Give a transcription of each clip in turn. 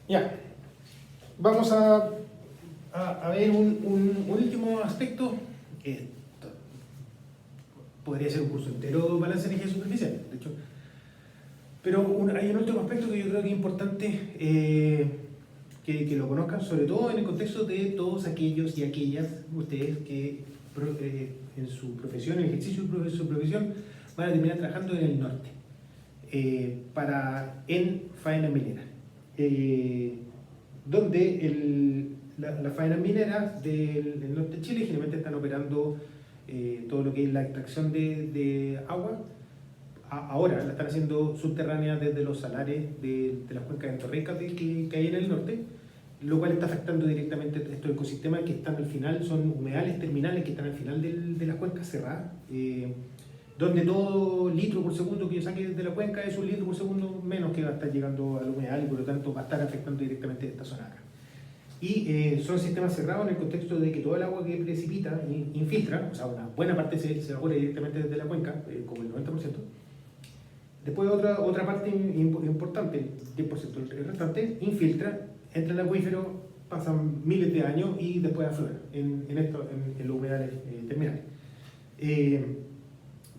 Ya, vamos a ver un último aspecto que podría ser un curso entero, balance de energía superficial, de hecho. Pero hay un último aspecto que yo creo que es importante que lo conozcan, sobre todo en el contexto de todos aquellos y aquellas ustedes que en su profesión, en el ejercicio de su profesión, van a terminar trabajando en el norte, en faena minera. Donde las faenas mineras del norte de Chile generalmente están operando todo lo que es la extracción de agua. Ahora la están haciendo subterránea desde los salares de las cuencas endorreicas que hay en el norte, lo cual está afectando directamente a estos ecosistemas que están al final, son humedales terminales que están al final de las cuencas cerradas, donde todo litro por segundo que yo saque de la cuenca es un litro por segundo menos que va a estar llegando al humedal y por lo tanto va a estar afectando directamente esta zona acá. Y son sistemas cerrados en el contexto de que todo el agua que precipita infiltra, o sea, una buena parte se evapora directamente desde la cuenca, como el 90%. Después otra parte importante, el 10%, el restante, infiltra, entra en el acuífero, pasan miles de años y después aflora en los humedales terminales.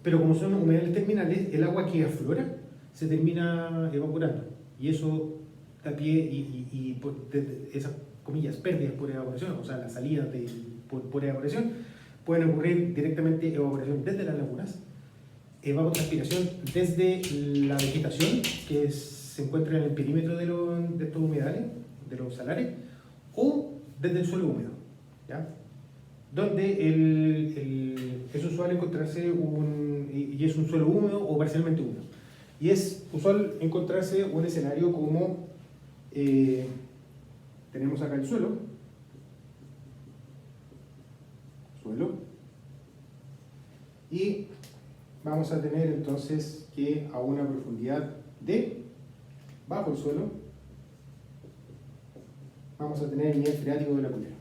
Pero como son humedales terminales, el agua que aflora se termina evaporando. Y eso da pie y esas comillas, pérdidas por evaporación, o sea, las salidas por evaporación, pueden ocurrir directamente evaporación desde las lagunas, evapotranspiración desde la vegetación que se encuentra en el perímetro de estos humedales, de los salares, o desde el suelo húmedo, ¿ya? Donde es usual encontrarse y es un suelo húmedo o parcialmente húmedo. Y es usual encontrarse un escenario como tenemos acá el suelo, y vamos a tener entonces que a una profundidad bajo el suelo, vamos a tener el nivel freático de la culera.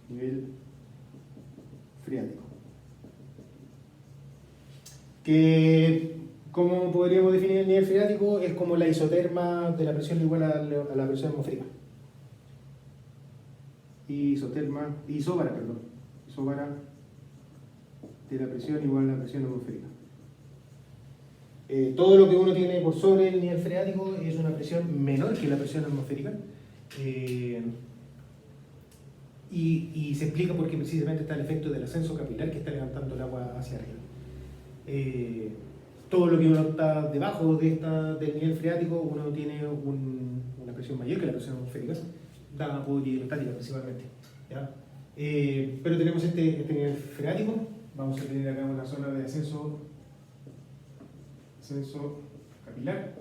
Nivel freático. ¿Cómo podríamos definir el nivel freático? Es como la isoterma de la presión igual a la presión atmosférica. Isóbara de la presión igual a la presión atmosférica. Todo lo que uno tiene por sobre el nivel freático es una presión menor que la presión atmosférica. Y se explica porque precisamente está el efecto del ascenso capilar que está levantando el agua hacia arriba. Todo lo que uno está debajo del nivel freático, uno tiene una presión mayor que la presión atmosférica, dada por hidrostática principalmente, ¿ya? Pero tenemos este nivel freático. Vamos a tener acá una zona de ascenso capilar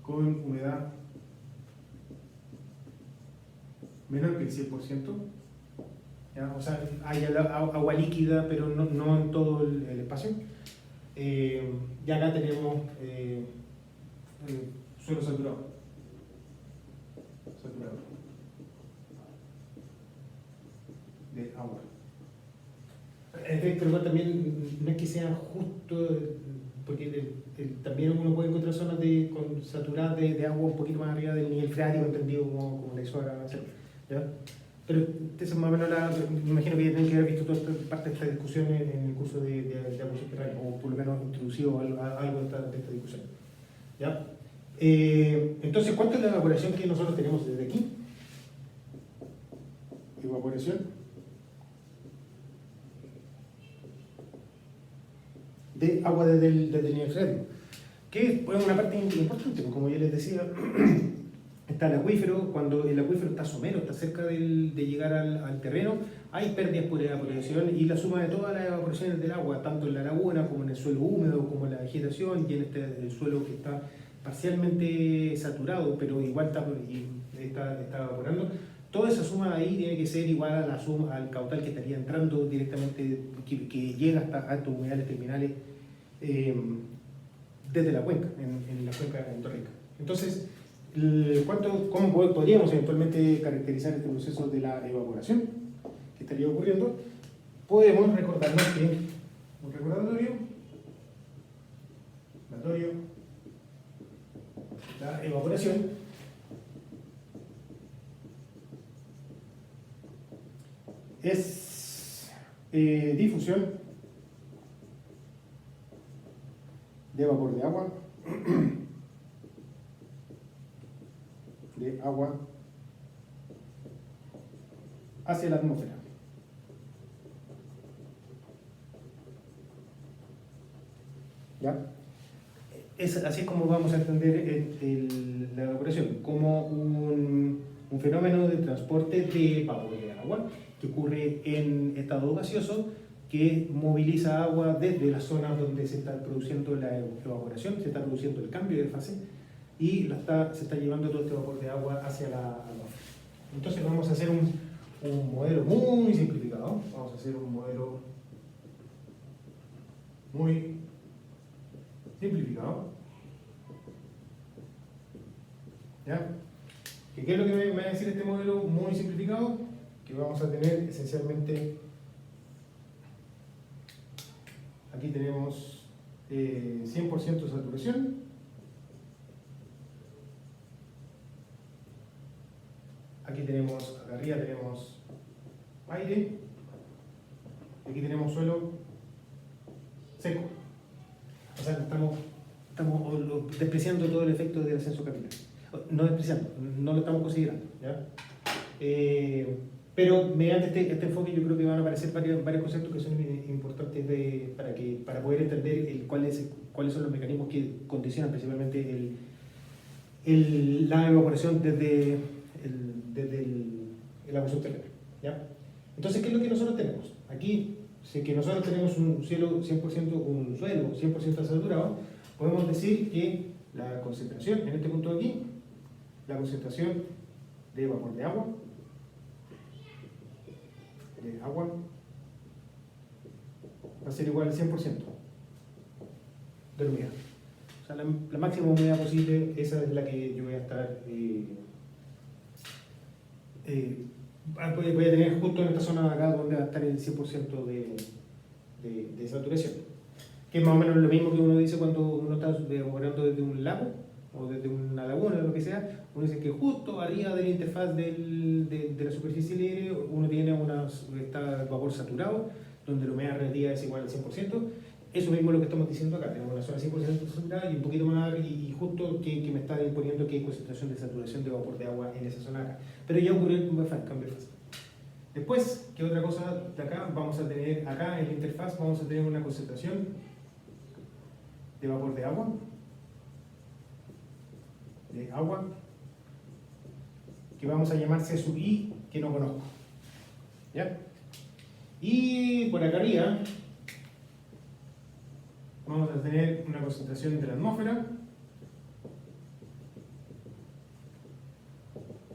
con humedad menor que el 100%, ¿ya? O sea, hay agua líquida, pero no en todo el espacio. Y acá tenemos suelo saturado. De agua. En efecto, igual también no es que sea justo, porque también uno puede encontrar zonas saturadas de agua un poquito más arriba del nivel freático, entendido como la isogra, ¿ya? Pero eso más o menos me imagino que tienen que haber visto toda esta parte de esta discusión en el curso de agua subterránea, o por lo menos introducido algo de esta discusión, ¿ya? Entonces, ¿cuánto es la evaporación que nosotros tenemos desde aquí? Evaporación de agua desde el nivel freático, que es una parte importante, como ya les decía. Está el acuífero. Cuando el acuífero está somero, está cerca de llegar al terreno, hay pérdidas por evaporación, y la suma de todas las evaporaciones del agua, tanto en la laguna como en el suelo húmedo, como en la vegetación y en el suelo que está parcialmente saturado, pero igual está evaporando, toda esa suma ahí tiene que ser igual a la suma, al caudal que estaría entrando directamente, que llega hasta estos humedales terminales desde la cuenca, en la cuenca endorreica. Entonces, ¿cómo podríamos eventualmente caracterizar este proceso de la evaporación que estaría ocurriendo? Podemos recordarnos que, un recordatorio, la evaporación es difusión de vapor de agua hacia la atmósfera. ¿Ya? Así es como vamos a entender la evaporación, como un fenómeno de transporte de vapor de agua que ocurre en estado gaseoso, que moviliza agua desde las zonas donde se está produciendo la evaporación, se está produciendo el cambio de fase y se está llevando todo este vapor de agua hacia la atmósfera. Entonces vamos a hacer un modelo muy simplificado, vamos a hacer un modelo muy simplificado. ¿Ya? ¿Qué es lo que me va a decir este modelo muy simplificado? Que vamos a tener esencialmente, aquí tenemos 100% de saturación, aquí tenemos, acá arriba tenemos aire, aquí tenemos suelo seco. O sea, estamos despreciando todo el efecto del ascenso capilar. No despreciando, no lo estamos considerando, ¿ya? Pero mediante este enfoque yo creo que van a aparecer varios conceptos que son importantes para poder entender cuáles son los mecanismos que condicionan principalmente la evaporación desde la cuestión terrestre, ¿ya? Entonces, ¿qué es lo que nosotros tenemos? Aquí, si que nosotros tenemos un suelo 100% saturado, podemos decir que la concentración, en este punto de aquí, la concentración de vapor de agua va a ser igual al 100% de la humedad. O sea, la máxima humedad posible, esa es la que yo voy a estar voy a tener justo en esta zona de acá donde va a estar el 100% de saturación, que es más o menos lo mismo que uno dice cuando uno está evaporando desde un lago o desde una laguna, lo que sea. Uno dice que justo arriba de la interfaz de la superficie libre uno tiene está el vapor saturado, donde la humedad relativa es igual al 100%. Eso mismo es lo que estamos diciendo acá, tenemos una zona 100% saturada y un poquito más, y justo que me está imponiendo que hay concentración de saturación de vapor de agua en esa zona acá. Pero ya ocurrió el cambio de fase. Después, ¿qué otra cosa de acá? Vamos a tener acá en la interfaz, vamos a tener una concentración de vapor de agua, que vamos a llamar C sub I, que no conozco, ¿ya? Y por acá arriba vamos a tener una concentración de la atmósfera,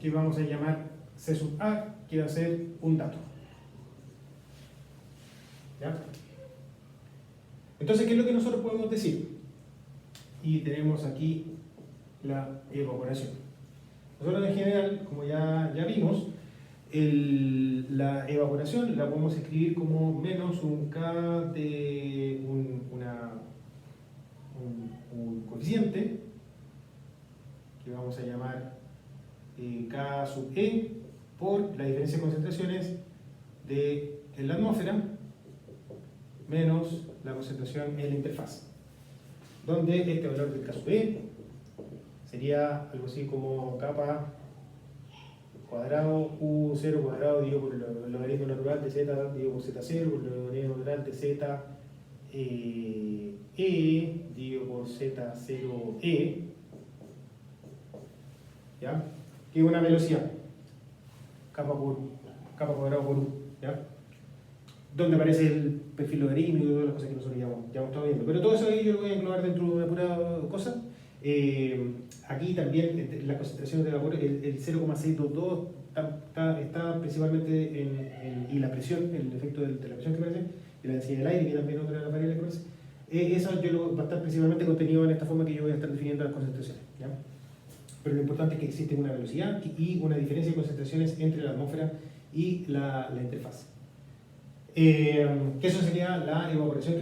que vamos a llamar C sub A, que va a ser un dato, ¿ya? Entonces, ¿qué es lo que nosotros podemos decir? Y tenemos aquí la evaporación. Nosotros en general, como ya vimos, la evaporación la podemos escribir como menos un K de un coeficiente, que vamos a llamar K sub E, por la diferencia de concentraciones en la atmósfera menos la concentración en la interfaz, donde este valor del K sub E sería algo así como kappa cuadrado U0 cuadrado dividido por el logaritmo natural de Z dividido por Z0 por el logaritmo natural de Z dividido por Z0 ¿ya? Que es una velocidad kappa cuadrado por U, ¿ya? Donde aparece el perfil logarítmico y todas las cosas que nosotros ya hemos estado viendo. Pero todo eso ahí yo lo voy a englobar dentro de una pura cosa. Aquí también la concentración de vapor, el 0,622 está principalmente y la presión, el efecto de la presión que aparece, y la densidad del aire, que también es otra de las variables que aparece. Eso va a estar principalmente contenido en esta forma que yo voy a estar definiendo las concentraciones, ¿ya? Pero lo importante es que existe una velocidad y una diferencia de concentraciones entre la atmósfera y la interfaz. Que eso sería la evaporación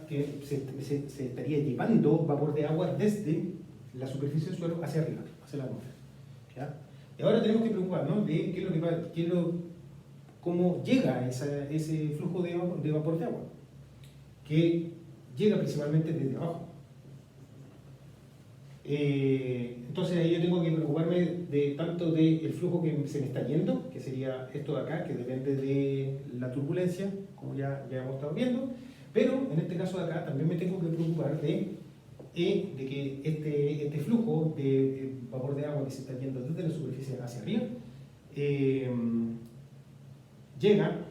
que se estaría llevando vapor de agua desde la superficie del suelo hacia arriba, hacia la atmósfera. ¿Ya? Y ahora tenemos que preocuparnos de qué es lo que va, cómo llega ese flujo de vapor de agua, que llega principalmente desde abajo. Entonces ahí yo tengo que preocuparme de tanto del flujo que se me está yendo, que sería esto de acá, que depende de la turbulencia, como ya hemos estado viendo, pero en este caso de acá también me tengo que preocupar de que este flujo de vapor de agua que se está yendo desde la superficie hacia arriba llega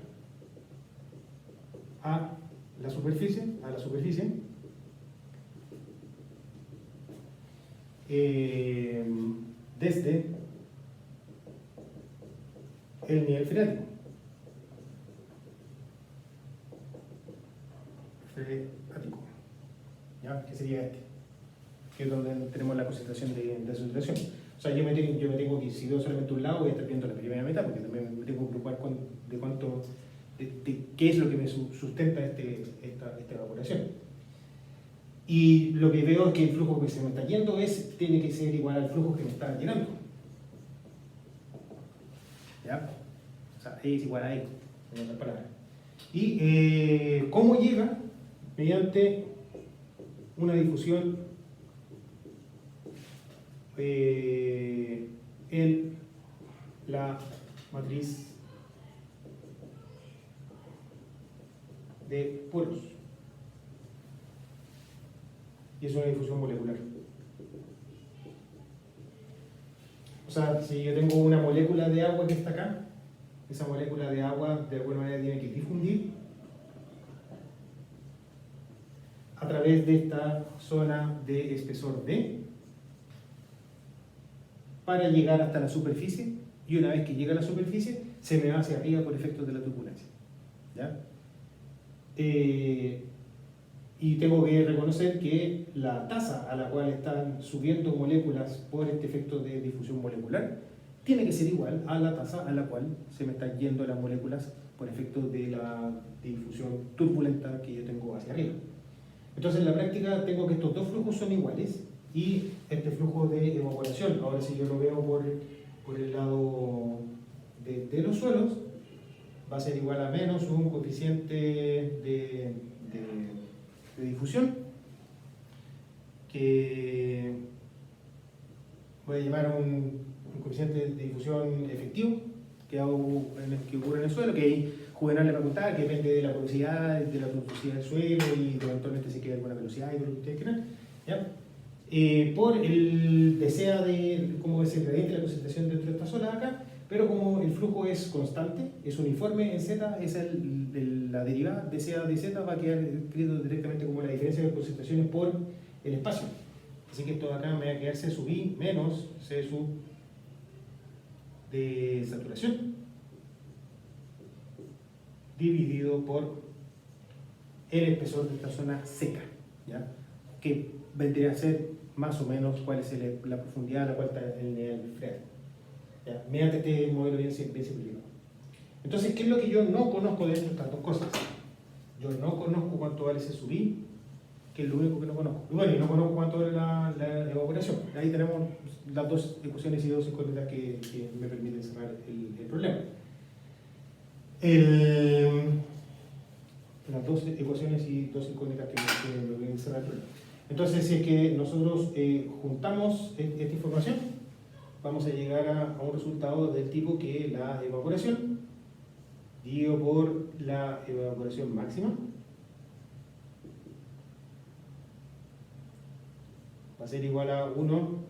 a la superficie, desde el nivel freático. ¿Ya? Que sería este, que es donde tenemos la concentración de saturación. O sea, yo me tengo que, si veo solamente un lado, voy a estar viendo la primera mitad, porque también me tengo que preocupar de qué es lo que me sustenta esta evaporación. Y lo que veo es que el flujo que se me está yendo tiene que ser igual al flujo que me está llegando. ¿Ya? O sea, es igual a E, en otras palabras. ¿Y cómo llega? Mediante una difusión en la matriz de polos. Y es una difusión molecular. O sea, si yo tengo una molécula de agua que está acá, esa molécula de agua de alguna manera tiene que difundir a través de esta zona de espesor D para llegar hasta la superficie, y una vez que llega a la superficie se me va hacia arriba por efectos de la turbulencia. ¿Ya? Y tengo que reconocer que la tasa a la cual están subiendo moléculas por este efecto de difusión molecular tiene que ser igual a la tasa a la cual se me están yendo las moléculas por efecto de la difusión turbulenta que yo tengo hacia arriba. Entonces en la práctica tengo que estos dos flujos son iguales, y este flujo de evaporación, ahora si yo lo veo por el lado de los suelos, va a ser igual a menos un coeficiente de difusión, que voy a llamar un coeficiente de difusión efectivo que ocurre en el suelo, que hay juvenal la facultad, que depende de la porosidad del suelo y eventualmente si queda alguna velocidad y lo que ustedes quieran, ¿ya? Por el desea de cómo es el gradiente de la concentración dentro de esta zona acá, pero como el flujo es constante, es uniforme en Z, la derivada de CA de Z va a quedar escrito directamente como la diferencia de concentraciones por el espacio. Así que esto de acá me va a quedar C sub I menos C sub de saturación dividido por el espesor de esta zona seca, ¿ya? Que vendría a ser más o menos cuál es la profundidad a la cual está el nivel freático, ¿ya? Mediante este modelo bien simplificado. Entonces, ¿qué es lo que yo no conozco de estas dos cosas? Yo no conozco cuánto vale ese sub I, que es lo único que no conozco. Y bueno, y no conozco cuánto vale la evaporación. Ahí tenemos las dos ecuaciones y dos incógnitas que me permiten cerrar el problema. Las dos ecuaciones y dos incógnitas que me permiten cerrar el problema. Entonces, si es que nosotros juntamos esta información, vamos a llegar a un resultado del tipo que la evaporación dividido por la evaporación máxima va a ser igual a 1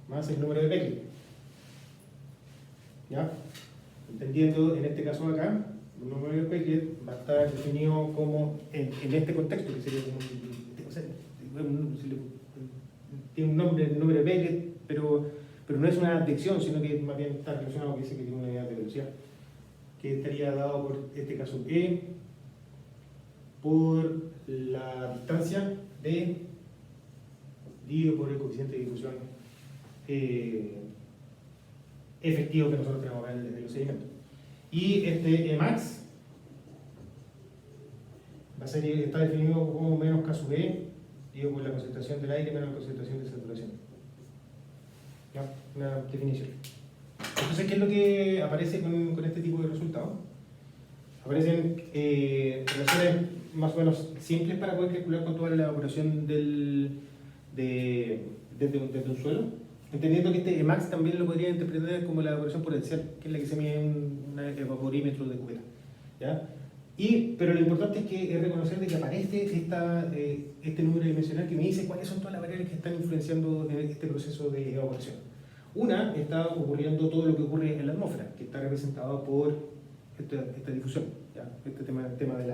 más el número de Becquerel. ¿Ya? Entendiendo en este caso acá, el número de Becquerel va a estar definido como, en este contexto, que sería como tiene un nombre, el número de Becquerel, pero no es una adicción, sino que más bien está relacionado, que dice que tiene una unidad de velocidad, que estaría dado por este caso E por la distancia D dividido por el coeficiente de difusión efectivo que nosotros tenemos acá en los sedimentos. Y este Emax está definido como menos K sub E dividido por la concentración del aire menos la concentración de saturación. ¿Ya? Una definición. Entonces, ¿qué es lo que aparece con este tipo de resultados? Aparecen relaciones más o menos simples para poder calcular con toda la evaporación desde un suelo, entendiendo que este Emax también lo podría interpretar como la evaporación potencial, que es la que se mide en un evaporímetro de cubeta. ¿Ya? Pero lo importante es reconocer de que aparece este número dimensional que me dice cuáles son todas las variables que están influenciando en este proceso de evaporación. Una, está ocurriendo todo lo que ocurre en la atmósfera, que está representado por esta difusión, ¿ya? Este tema de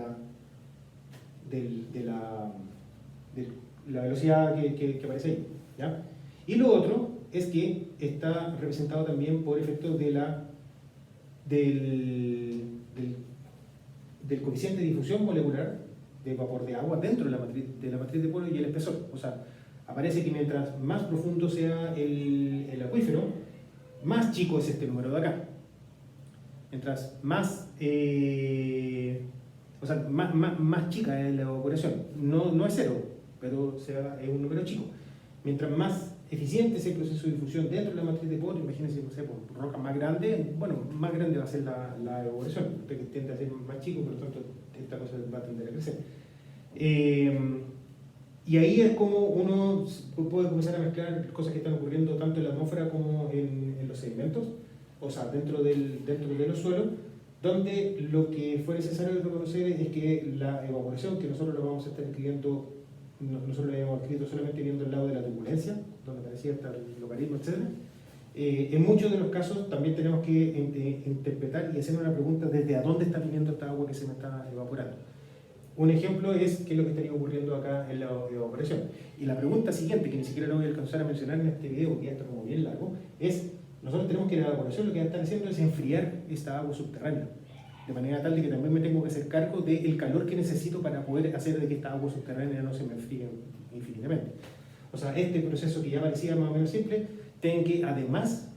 la velocidad que aparece ahí, ¿ya? Y lo otro es que está representado también por efectos del coeficiente de difusión molecular de vapor de agua dentro de la matriz de polo y el espesor. O sea, aparece que mientras más profundo sea el acuífero, más chico es este número de acá. Mientras más chica es la evaporación. No es cero, pero es un número chico. Mientras más eficiente es el proceso de difusión dentro de la matriz de poro, imagínense, no sé, por rocas más grandes, bueno, más grande va a ser la evaporación, que tiende a ser más chico, por lo tanto, esta cosa va a tender a crecer. Y ahí es como uno puede comenzar a mezclar cosas que están ocurriendo tanto en la atmósfera como en los sedimentos, o sea, dentro de los suelos, donde lo que fue necesario reconocer es que la evaporación, que nosotros lo vamos a estar escribiendo, nosotros lo habíamos escrito solamente viendo el lado de la turbulencia, donde aparecía el logaritmo, etc. En muchos de los casos también tenemos que interpretar y hacer una pregunta desde a dónde está viniendo esta agua que se me está evaporando. Un ejemplo es qué es lo que estaría ocurriendo acá en la evaporación. Y la pregunta siguiente, que ni siquiera lo voy a alcanzar a mencionar en este video, porque ya está como bien largo, es, nosotros tenemos que la evaporación lo que va a estar haciendo es enfriar esta agua subterránea, de manera tal de que también me tengo que hacer cargo del calor que necesito para poder hacer de que esta agua subterránea no se me enfríe infinitamente. O sea, este proceso que ya parecía más o menos simple, tiene que además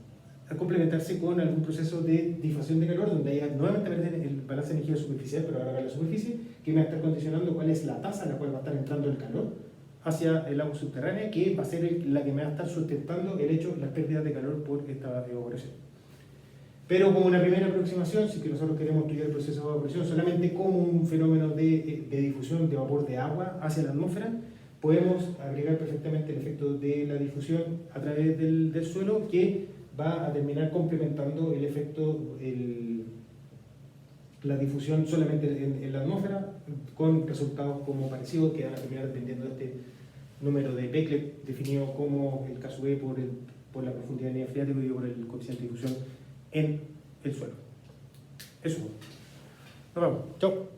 complementarse con algún proceso de difracción de calor, donde haya nuevamente el balance de energía superficial, pero ahora a la superficie, que me va a estar condicionando cuál es la tasa a la cual va a estar entrando el calor hacia el agua subterránea, que va a ser la que me va a estar sustentando las pérdidas de calor por esta evaporación. Pero como una primera aproximación, si que nosotros queremos estudiar el proceso de evaporación solamente como un fenómeno de difusión de vapor de agua hacia la atmósfera, podemos agregar perfectamente el efecto de la difusión a través del suelo, que va a terminar complementando el efecto, la difusión solamente en la atmósfera, con resultados como parecidos que van a terminar dependiendo de este número de Becquerel, definido como el caso B por la profundidad del nivel freático y por el coeficiente de difusión en el suelo. Eso. Nos vemos. Chao.